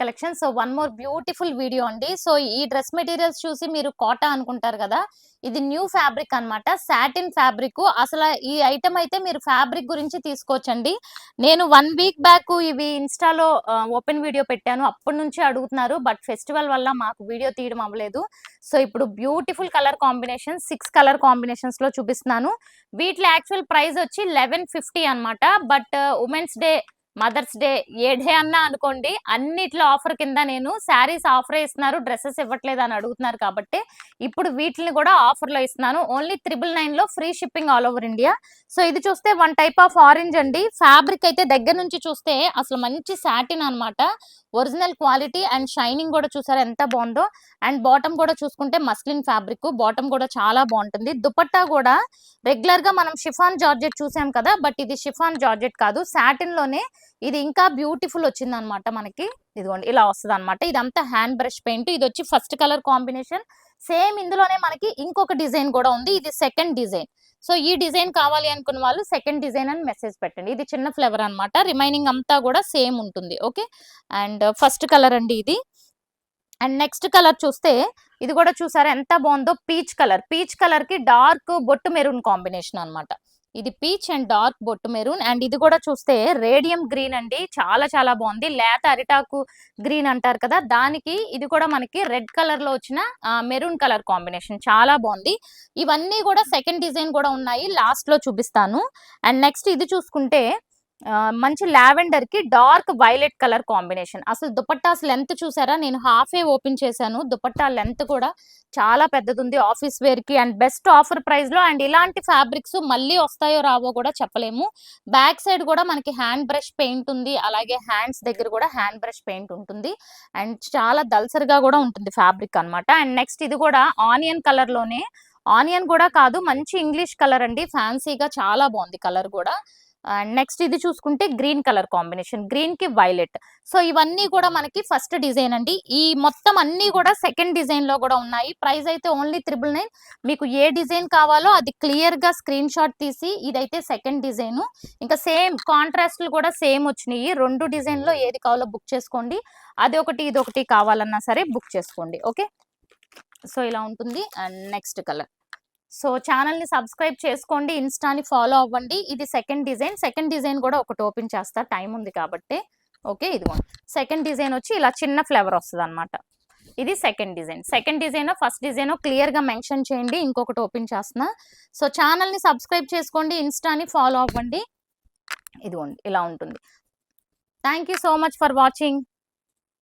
Collection. So one more beautiful video అండి. So ఈ dress materials చూసి మీరు కోటా అనుకుంటారు కదా, ఇది న్యూ ఫ్యాబ్రిక్ అన్నమాట. Satin fabric. అసలు ఈ ఐటమ్ అయితే మీరు ఫ్యాబ్రిక్ గురించి తీసుకోవచ్చండి. నేను 1 వీక్ బ్యాక్ ఇవి ఇన్స్టాలో ఓపెన్ వీడియో పెట్టాను. అప్పటి నుంచి అడుగుతున్నారు, బట్ ఫెస్టివల్ వల్ల మాకు వీడియో తీయడం అవ్వలేదు. సో ఇప్పుడు beautiful colour combination 6 colour combinations లో చూపిస్తున్నాను. వీటిలో యాక్చువల్ ప్రైస్ వచ్చి 1150 అన్నమాట. But women's day, mother's day, ఏ డే అన్నా అనుకోండి, అన్నిట్లో ఆఫర్ కింద నేను శారీస్ ఆఫర్ ఇస్తున్నారు, డ్రెస్సెస్ ఇవ్వట్లేదు అని అడుగుతున్నారు కాబట్టి ఇప్పుడు వీటిని కూడా ఆఫర్ లో ఇస్తున్నాను. ఓన్లీ 999 లో free shipping all over India. So ఇది చూస్తే వన్ టైప్ ఆఫ్ ఆరెంజ్ అండి. ఫ్యాబ్రిక్ అయితే దగ్గర నుంచి చూస్తే అసలు మంచి సాటిన్ అన్నమాట. ఒరిజినల్ క్వాలిటీ అండ్ షైనింగ్ కూడా చూసారా ఎంత బాగుందో. అండ్ బాటమ్ కూడా చూసుకుంటే మస్లిన్ ఫ్యాబ్రిక్, బాటమ్ కూడా చాలా బాగుంటుంది. దుపట్టా కూడా రెగ్యులర్ గా మనం షిఫాన్ జార్జెట్ చూసాం కదా, బట్ ఇది షిఫాన్ జార్జెట్ కాదు, సాటిన్ లోనే ఇది ఇంకా బ్యూటిఫుల్ వచ్చింది అనమాట. మనకి ఇదిగోండి ఇలా వస్తుంది అనమాట. ఇదంతా హ్యాండ్ బ్రష్ పెయింట్. ఇది వచ్చి ఫస్ట్ కలర్ కాంబినేషన్. సేమ్ ఇందులోనే మనకి ఇంకొక డిజైన్ కూడా ఉంది, ఇది సెకండ్ డిజైన్. సో ఈ డిజైన్ కావాలి అనుకున్న వాళ్ళు సెకండ్ డిజైన్ అని మెసేజ్ పెట్టండి. ఇది చిన్న ఫ్లేవర్ అన్నమాట, రిమైనింగ్ అంతా కూడా సేమ్ ఉంటుంది. ఓకే, అండ్ ఫస్ట్ కలర్ అండి ఇది. అండ్ నెక్స్ట్ కలర్ చూస్తే ఇది కూడా చూసారా ఎంత బాగుందో, పీచ్ కలర్. పీచ్ కలర్ కి డార్క్ బొట్టు మెరూన్ కాంబినేషన్ అన్నమాట. ఇది పీచ్ అండ్ డార్క్ బొట్టు మెరూన్. అండ్ ఇది కూడా చూస్తే రేడియం గ్రీన్ అండి, చాలా చాలా బాగుంది. లేత అరిటాకు గ్రీన్ అంటారు కదా, దానికి ఇది కూడా మనకి రెడ్ కలర్ లో వచ్చిన మెరూన్ కలర్ కాంబినేషన్ చాలా బాగుంది. ఇవన్నీ కూడా సెకండ్ డిజైన్ కూడా ఉన్నాయి, లాస్ట్ లో చూపిస్తాను. అండ్ నెక్స్ట్ ఇది చూసుకుంటే మంచి లావెండర్ కి డార్క్ వైలెట్ కలర్ కాంబినేషన్. అసలు దుపట్టాస్ లెంత్ చూసారా, నేను హాఫ్ ఏ ఓపెన్ చేశాను. దుపట్టా లెంత్ కూడా చాలా పెద్దది ఉంది ఆఫీస్ వేర్ కి, అండ్ బెస్ట్ ఆఫర్ ప్రైస్ లో. అండ్ ఇలాంటి ఫ్యాబ్రిక్స్ మళ్ళీ వస్తాయో రావో కూడా చెప్పలేము. బ్యాక్ సైడ్ కూడా మనకి హ్యాండ్ బ్రష్ పెయింట్ ఉంది, అలాగే హ్యాండ్స్ దగ్గర కూడా హ్యాండ్ బ్రష్ పెయింట్ ఉంటుంది. అండ్ చాలా దల్సరిగా కూడా ఉంటుంది ఫ్యాబ్రిక్ అన్నమాట. అండ్ నెక్స్ట్ ఇది కూడా ఆనియన్ కలర్ లోనే, ఆనియన్ కూడా కాదు, మంచి ఇంగ్లీష్ కలర్ అండి, ఫ్యాన్సీగా చాలా బాగుంది కలర్ కూడా. అండ్ నెక్స్ట్ ఇది చూసుకుంటే గ్రీన్ కలర్ కాంబినేషన్, గ్రీన్ కి వైలెట్. సో ఇవన్నీ కూడా మనకి ఫస్ట్ డిజైన్ అండి. ఈ మొత్తం అన్ని కూడా సెకండ్ డిజైన్ లో కూడా ఉన్నాయి. ప్రైస్ అయితే ఓన్లీ 999. మీకు ఏ డిజైన్ కావాలో అది క్లియర్ గా స్క్రీన్ షాట్ తీసి, ఇదైతే సెకండ్ డిజైన్. ఇంకా సేమ్ కాంట్రాస్ట్లు కూడా సేమ్ వచ్చినాయి. 2 డిజైన్ లో ఏది కావాలో బుక్ చేసుకోండి. అది ఒకటి ఇది ఒకటి కావాలన్నా సరే బుక్ చేసుకోండి. ఓకే, సో ఇలా ఉంటుంది. And next colour. So channel ని సబ్స్క్రైబ్ చేసుకోండి, ఇన్స్టాని ఫాలో అవ్వండి. ఇది సెకండ్ డిజైన్. సెకండ్ డిజైన్ కూడా ఒకటి ఓపెన్ చేస్తా, టైం ఉంది కాబట్టి. ఓకే, ఇదిగోండి సెకండ్ డిజైన్ వచ్చి ఇలా చిన్న ఫ్లేవర్ వస్తుంది అనమాట. ఇది second design. Second design first design clear గా మెన్షన్ చేయండి. ఇంకొకటి ఓపెన్ చేస్తున్నా. సో ఛానల్ ని సబ్స్క్రైబ్ చేసుకోండి, ఇన్స్టాని ఫాలో అవ్వండి. ఇదిగోండి ఇలా ఉంటుంది. Thank you so much for watching.